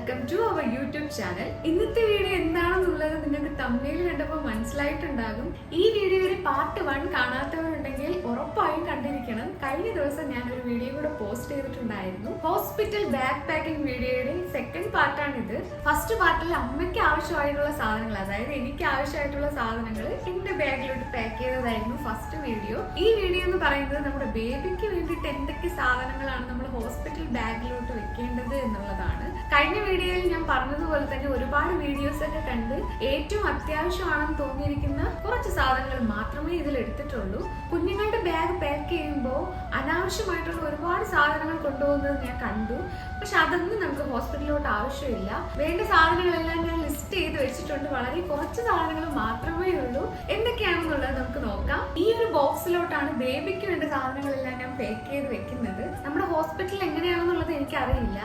Welcome to our YouTube channel. ഇന്നത്തെ video എന്താണെന്നുള്ളത് നിങ്ങൾക്ക് തമ്മിൽ കണ്ടപ്പോൾ മനസ്സിലായിട്ടുണ്ടാകും. ഈ വീഡിയോയുടെ പാർട്ട് 1 കാണാത്തവരുണ്ടെങ്കിൽ ഉറപ്പായും കണ്ടിരിക്കണം. കഴിഞ്ഞ ദിവസം ഞാൻ ഒരു വീഡിയോ കൂടെ പോസ്റ്റ് ചെയ്തിട്ടുണ്ടായിരുന്നു. ഹോസ്പിറ്റൽ ബാക്ക് പാക്കിംഗ് വീഡിയോയുടെ സെക്കൻഡ് പാർട്ടാണിത്. ഫസ്റ്റ് പാർട്ടിൽ അമ്മയ്ക്ക് ആവശ്യമായിട്ടുള്ള സാധനങ്ങൾ, അതായത് എനിക്ക് ആവശ്യമായിട്ടുള്ള സാധനങ്ങൾ എന്റെ ബാഗിലോട്ട് പാക്ക് ചെയ്തതായിരുന്നു ഫസ്റ്റ് വീഡിയോ. ഈ വീഡിയോ എന്ന് പറയുന്നത് നമ്മുടെ ബേബിക്ക് വേണ്ടിയിട്ട് എന്തൊക്കെ സാധനങ്ങളാണ് നമ്മൾ ഹോസ്പിറ്റൽ ബാഗിലോട്ട് വെക്കേണ്ടത് എന്നുള്ളതാണ്. കഴിഞ്ഞ വീഡിയോയിൽ ഞാൻ പറഞ്ഞതുപോലെ തന്നെ ഒരുപാട് വീഡിയോസ് ഒക്കെ കണ്ട് ഏറ്റവും അത്യാവശ്യമാണെന്ന് തോന്നിയിരിക്കുന്ന കുറച്ച് സാധനങ്ങൾ മാത്രമേ ഇതിൽ എടുത്തിട്ടുള്ളൂ. കുഞ്ഞുങ്ങളുടെ ബാഗ് പാക്ക് ചെയ്യുമ്പോൾ അനാവശ്യമായിട്ടുള്ള ഒരുപാട് സാധനങ്ങൾ കൊണ്ടുപോകുന്നത് ഞാൻ കണ്ടു. പക്ഷെ അതൊന്നും നമുക്ക് ഹോസ്പിറ്റലിലോട്ട് ആവശ്യമില്ല. വേണ്ട സാധനങ്ങളെല്ലാം ഞാൻ ലിസ്റ്റ് ചെയ്ത് വെച്ചിട്ടുണ്ട്. വളരെ കുറച്ച് സാധനങ്ങൾ മാത്രമേ ഉള്ളൂ. എന്തൊക്കെയാണെന്നുള്ളത് നമുക്ക് നോക്കാം. ഈ ഒരു ബോക്സിലോട്ടാണ് ബേബിക്ക് വേണ്ട സാധനങ്ങളെല്ലാം ഞാൻ പാക്ക് ചെയ്ത് വെക്കുന്നത്. നമ്മുടെ ഹോസ്പിറ്റൽ എങ്ങനെയാണെന്നുള്ളത് എനിക്കറിയില്ല.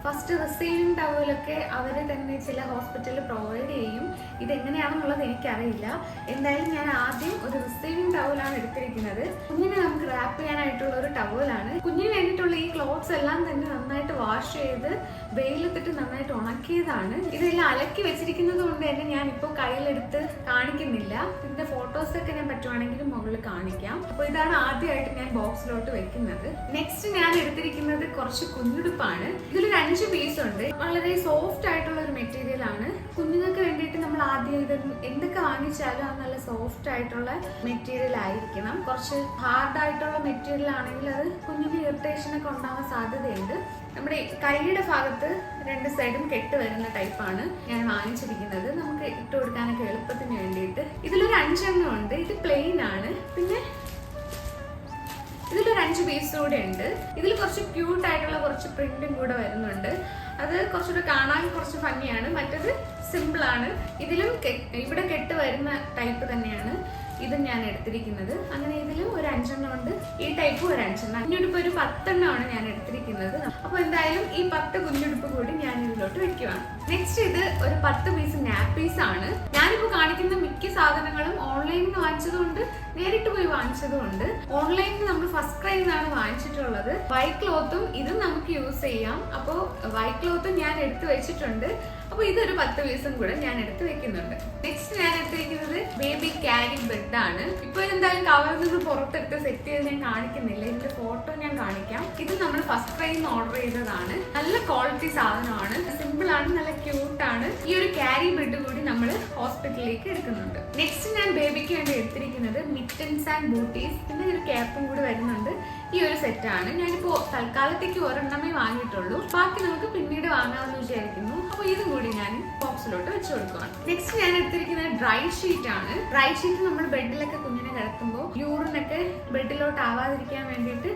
ഫസ്റ്റ് റിസീവിംഗ് ടവലൊക്കെ അവര് തന്നെ ചില ഹോസ്പിറ്റലിൽ പ്രൊവൈഡ് ചെയ്യും. ഇതെങ്ങനെയാണെന്നുള്ളത് എനിക്കറിയില്ല. എന്തായാലും ഞാൻ ആദ്യം ഒരു റിസീവിംഗ് ടവലാണ് എടുത്തിരിക്കുന്നത്. കുഞ്ഞിനെ നമുക്ക് റാപ്പ് ചെയ്യാനായിട്ടുള്ള ഒരു ടവലാണ്. കുഞ്ഞിന് വേണ്ടിയിട്ടുള്ള ഈ ക്ലോത്ത്സ് എല്ലാം തന്നെ നന്നായിട്ട് വാഷ് ചെയ്ത് വെയിലത്തിട്ട് നന്നായിട്ട് ഉണക്കിയതാണ്. ഇതെല്ലാം അലക്കി വെച്ചിരിക്കുന്നത് കൊണ്ട് തന്നെ ഞാൻ ഇപ്പോൾ കയ്യിലെടുത്ത് കാണിക്കുന്നില്ല. ഇതിന്റെ ഫോട്ടോസ് ഒക്കെ ഞാൻ പറ്റുവാണെങ്കിൽ മുകളിൽ കാണിക്കാം. അപ്പോൾ ഇതാണ് ആദ്യമായിട്ട് ഞാൻ ബോക്സിലോട്ട് വെക്കുന്നത്. നെക്സ്റ്റ് ഞാൻ എടുത്തിരിക്കുന്നത് കുറച്ച് കുഞ്ഞുടുപ്പാണ്. ഇതിലൊരു 5 പീസ് ഉണ്ട്. വളരെ സോഫ്റ്റ് ആയിട്ടുള്ള ഒരു മെറ്റീരിയൽ ആണ്. കുഞ്ഞുങ്ങൾക്ക് വേണ്ടിയിട്ട് നമ്മൾ ആദ്യം ഇത് എന്തൊക്കെ വാങ്ങിച്ചാലും അത് നല്ല സോഫ്റ്റ് ആയിട്ടുള്ള മെറ്റീരിയൽ ആയിരിക്കണം. കുറച്ച് ഹാർഡ് ആയിട്ടുള്ള മെറ്റീരിയൽ ആണെങ്കിൽ അത് കുഞ്ഞിന് ഇറിറ്റേഷൻ ഒക്കെ ഉണ്ടാവാൻ സാധ്യതയുണ്ട്. നമ്മുടെ കൈയുടെ ഭാഗത്ത് 2 സൈഡും കെട്ട് വരുന്ന ടൈപ്പാണ് ഞാൻ വാങ്ങിച്ചിരിക്കുന്നത്. നമുക്ക് ഇട്ട് കൊടുക്കാനൊക്കെ എളുപ്പത്തിന് വേണ്ടിയിട്ട്. ഇതിലൊരു 5 എണ്ണം ഉണ്ട്. ഇത് പ്ലെയിൻ ആണ്. പിന്നെ ഇതിലൊരു 5 പീസ് കൂടെ ഉണ്ട്. ഇതിൽ കുറച്ച് ക്യൂട്ട് ആയിട്ടുള്ള കുറച്ച് പ്രിന്റും കൂടെ വരുന്നുണ്ട്. അത് കുറച്ചുകൂടെ കാണാൻ കുറച്ച് ഭംഗിയാണ്. മറ്റത് സിമ്പിൾ ആണ്. ഇതിലും ഇവിടെ കെട്ട് വരുന്ന ടൈപ്പ് തന്നെയാണ് ഇതും ഞാൻ എടുത്തിരിക്കുന്നത്. അങ്ങനെ ഇതിലും ഒരു 5 എണ്ണം ഉണ്ട്. ഈ ടൈപ്പ് ഒരു 5 എണ്ണം. കുഞ്ഞുടുപ്പ് ഒരു 10 എണ്ണമാണ് ഞാൻ എടുത്തിരിക്കുന്നത്. അപ്പൊ എന്തായാലും ഈ 10 കുഞ്ഞുടുപ്പ് കൂടി ഞാൻ ഇതിലോട്ട് വെക്കുവാണ്. നെക്സ്റ്റ് ഇത് ഒരു 10 പീസ് നാപ്പീസ് ആണ്. ഞാനിപ്പോ കാണിക്കുന്ന മിക്ക സാധനങ്ങളും ഓൺലൈനിൽ നിന്ന് വാങ്ങിച്ചതുകൊണ്ട് നേരിട്ട് പോയി വാങ്ങിച്ചതുകൊണ്ട്. ഓൺലൈനിൽ നമ്മൾ ഫസ്റ്റ് ക്രൈയിൽ നിന്നാണ് വാങ്ങിച്ചിട്ടുള്ളത്. വൈറ്റ് ക്ലോത്തും ഇതും നമുക്ക് യൂസ് ചെയ്യാം. അപ്പോൾ വൈറ്റ് ക്ലോത്തും ഞാൻ എടുത്ത് വെച്ചിട്ടുണ്ട്. അപ്പൊ ഇതൊരു 10 പീസും കൂടെ ഞാൻ എടുത്ത് വെക്കുന്നുണ്ട്. നെക്സ്റ്റ് ഞാൻ എടുത്തിരിക്കുന്നത് ബേബി ക്യാരി ബെഡ് ആണ്. ഇപ്പൊ എന്തായാലും കവറിൽ നിന്ന് പുറത്തെടുത്ത് സെറ്റ് ചെയ്ത് ഞാൻ കാണിക്കുന്നില്ല. ഇതിന്റെ ഫോട്ടോ ഞാൻ കാണിക്കാം. ഇത് നമ്മൾ ഫസ്റ്റ് ക്രൈയിൽ നിന്ന് ഓർഡർ ചെയ്തതാണ്. നല്ല ക്വാളിറ്റി സാധനമാണ്. സിമ്പിൾ ആണ്, നല്ല ക്യൂട്ട് ആണ്. ഈ ഒരു ക്യാരി ബെഡ് കൂടി നമ്മൾ ഹോസ്പിറ്റലിലേക്ക് എടുക്കുന്നുണ്ട്. നെക്സ്റ്റ് ഞാൻ ബേബിക്ക് വേണ്ടി എടുത്തിരിക്കുന്നത് മിറ്റൻസ് ആൻഡ് ബൂട്ടീസ്. പിന്നെ ഒരു ക്യാപ്പും കൂടി വരുന്നുണ്ട്. ഈ ഒരു സെറ്റാണ്. ഞാനിപ്പോ തൽക്കാലത്തേക്ക് ഒരെണ്ണമേ വാങ്ങിയിട്ടുള്ളൂ. ബാക്കി നമുക്ക് പിന്നീട് വാങ്ങാമെന്ന് വിചാരിക്കുന്നു. അപ്പൊ ഇതും കൂടി ഞാൻ ബോക്സിലോട്ട് വെച്ച് കൊടുക്കുകയാണ്. നെക്സ്റ്റ് ഞാൻ എടുത്തിരിക്കുന്നത് ഡ്രൈ ഷീറ്റ് ആണ്. ഡ്രൈ ഷീറ്റ് നമ്മൾ ബെഡിലൊക്കെ കുഞ്ഞിനെ കിടത്തുമ്പോൾ യൂറിനൊക്കെ ബെഡിലോട്ട് ആവാതിരിക്കാൻ വേണ്ടിയിട്ട്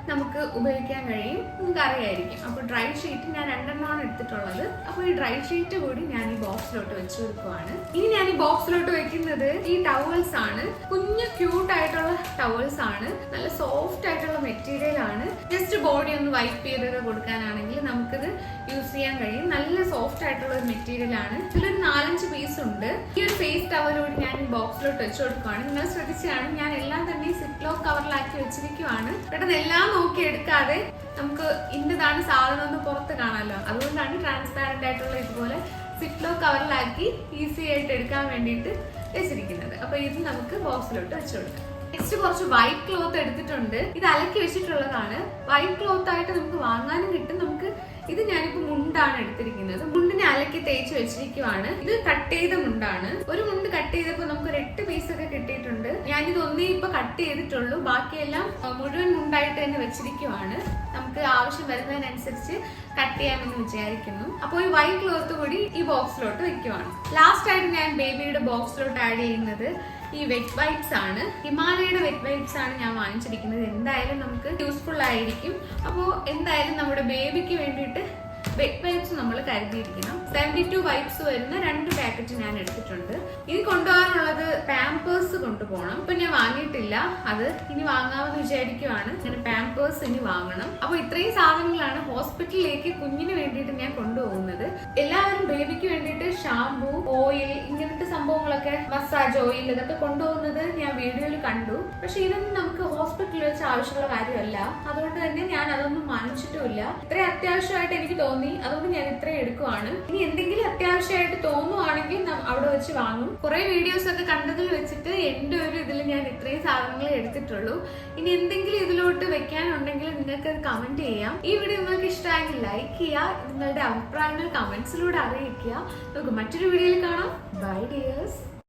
നമുക്ക് ഉപയോഗിക്കാൻ കഴിയും. നിങ്ങൾക്ക് അറിയായിരിക്കും. അപ്പോൾ ഡ്രൈ ഷീറ്റ് ഞാൻ 2 എണ്ണമാണ് എടുത്തിട്ടുള്ളത്. അപ്പോൾ ഈ ഡ്രൈ ഷീറ്റ് കൂടി ഞാൻ ഈ ബോക്സിലോട്ട് വെച്ച് കൊടുക്കുവാണ്. ഇനി ഞാൻ ഈ ബോക്സിലോട്ട് വെക്കുന്നത് ഈ ടവൽസ് ആണ്. കുഞ്ഞു ക്യൂട്ട് ആയിട്ടുള്ള ടവൽസ് ആണ്. നല്ല സോഫ്റ്റ് ആയിട്ടുള്ള മെറ്റീരിയൽ ആണ്. ജസ്റ്റ് ബോഡി ഒന്ന് വൈപ്പ് ചെയ്തൊക്കെ കൊടുക്കാനാണെങ്കിൽ നമുക്കിത് യൂസ് ചെയ്യാൻ കഴിയും. നല്ല സോഫ്റ്റ് ആയിട്ടുള്ള ഒരു മെറ്റീരിയൽ ആണ്. ഇതിലൊരു 4-5 പീസ് ഉണ്ട്. ഈ ഒരു ഫേസ് ടവലോട് ഞാൻ ഈ ബോക്സിലോട്ട് വെച്ച് കൊടുക്കുവാണ്. നിങ്ങൾ ശ്രദ്ധിച്ചാണ് ഞാൻ എല്ലാം തന്നെ സിപ്ലോ കവറിലാക്കി വെച്ചിരിക്കുവാണ്. പെട്ടെന്ന് എല്ലാം നോക്കി എടുക്കാതെ നമുക്ക് ഇന്നതാണ് സാധനം ഒന്ന് പുറത്ത് കാണാമല്ലോ. അതുകൊണ്ടാണ് ട്രാൻസ്പാരന്റ് ആയിട്ടുള്ള ഇതുപോലെ സിപ്ലോ കവറിലാക്കി ഈസി ആയിട്ട് എടുക്കാൻ വേണ്ടിയിട്ട് വെച്ചിരിക്കുന്നത്. അപ്പൊ ഇത് നമുക്ക് ബോക്സിലോട്ട് വെച്ചു കൊടുക്കാം. നെക്സ്റ്റ് കുറച്ച് വൈറ്റ് ക്ലോത്ത് എടുത്തിട്ടുണ്ട്. ഇത് അലക്കി വെച്ചിട്ടുള്ളതാണ്. വൈറ്റ് ക്ലോത്ത് ആയിട്ട് നമുക്ക് വാങ്ങാനും കിട്ടും. നമുക്ക് ഇത് ഞാനിപ്പോ മുണ്ടാണ് എടുത്തിരിക്കുന്നത്. മുണ്ടിനെ അലക്കി തേച്ച് വെച്ചിരിക്കുവാണ്. ഇത് കട്ട് ചെയ്ത മുണ്ടാണ്. ഒരു മുണ്ട് കട്ട് ചെയ്തപ്പോൾ നമുക്ക് ഒരു 8 പീസ് ഒക്കെ കിട്ടിയിട്ടുണ്ട്. ഞാനിത് ഒന്നേ ഇപ്പൊ കട്ട് ചെയ്തിട്ടുള്ളൂ. ബാക്കിയെല്ലാം മുഴുവൻ മുണ്ടായിട്ട് തന്നെ വെച്ചിരിക്കുവാണ്. നമുക്ക് ആവശ്യം വരുന്നതിനനുസരിച്ച് കട്ട് ചെയ്യാമെന്ന് വിചാരിക്കുന്നു. അപ്പോൾ ഈ വൈറ്റ് ക്ലോത്ത് കൂടി ഈ ബോക്സിലോട്ട് വെക്കുവാണ്. ലാസ്റ്റ് ആയിട്ട് ഞാൻ ബേബിയുടെ ബോക്സിലോട്ട് ആഡ് ചെയ്യുന്നത് ഈ വെറ്റ് വൈപ്സ് ആണ്. ഹിമാലയയുടെ വെറ്റ് വൈപ്സ് ആണ് ഞാൻ വാങ്ങിച്ചിരിക്കുന്നത്. എന്തായാലും നമുക്ക് യൂസ്ഫുൾ ആയിരിക്കും. അപ്പോൾ എന്തായാലും നമ്മുടെ ബേബിക്ക് വേണ്ടിയിട്ട് വെറ്റ് വൈപ്സ് നമ്മൾ കരുതിയിരിക്കണം. 72 വൈപ്സ് വരുന്ന 2 പാക്കറ്റ് ഞാൻ എടുത്തിട്ടുണ്ട്. ഇനി കൊണ്ടുപോകാനുള്ളത് പാമ്പേഴ്സ് കൊണ്ടുപോകണം. ഇപ്പൊ ഞാൻ വാങ്ങിയിട്ടില്ല. അത് ഇനി വാങ്ങാമെന്ന് വിചാരിക്കുവാണ്. അങ്ങനെ പാമ്പേഴ്സ് ഇനി വാങ്ങണം. അപ്പൊ ഇത്രയും സാധനങ്ങളാണ് ഹോസ്പിറ്റലിലേക്ക് കുഞ്ഞിന് വേണ്ടിയിട്ട് ഞാൻ കൊണ്ടുപോകുന്നത്. കൊണ്ടുപോകുന്നത്. എല്ലാവരും ബേബിക്ക് വേണ്ടിയിട്ട് ഷാംപൂ, ഓയിൽ, ഇങ്ങനത്തെ സംഭവങ്ങളൊക്കെ, മസാജ് ഓയിൽ ഇതൊക്കെ കൊണ്ടുപോകുന്നത് ഞാൻ വീഡിയോയിൽ കണ്ടു. പക്ഷെ ഇതൊന്നും നമുക്ക് ഹോസ്പിറ്റലിൽ വെച്ച് ആവശ്യമുള്ള കാര്യമല്ല. അതുകൊണ്ട് തന്നെ ഞാൻ അതൊന്നും വാങ്ങിച്ചിട്ടുമില്ല. ഇത്രയും അത്യാവശ്യമായിട്ട് എനിക്ക് തോന്നി, അതുകൊണ്ട് ഞാൻ ഇത്രയും എടുക്കുവാണ്. ഇനി എന്തെങ്കിലും അത്യാവശ്യമായിട്ട് തോന്നുവാണെങ്കിൽ അവിടെ വെച്ച് വാങ്ങും. കുറെ വീഡിയോസ് ഒക്കെ കണ്ടതിൽ വെച്ചിട്ട് എന്റെ ഒരു ഇതിൽ ഞാൻ ഇത്രയും സാധനങ്ങൾ എടുത്തിട്ടുള്ളൂ. ഇനി എന്തെങ്കിലും ഇതിലോട്ട് വെക്കാനുണ്ടെങ്കിൽ നിങ്ങൾക്ക് കമന്റ് ചെയ്യാം. ഈ വീഡിയോ നിങ്ങൾക്ക് ഇഷ്ടമായെങ്കിൽ ലൈക്ക് ചെയ്യുക. നിങ്ങളുടെ അഭിപ്രായങ്ങൾ കമന്റ്സിലൂടെ അറിയിക്കുക. നമുക്ക് മറ്റൊരു വീഡിയോയിൽ കാണാം. Bye dears.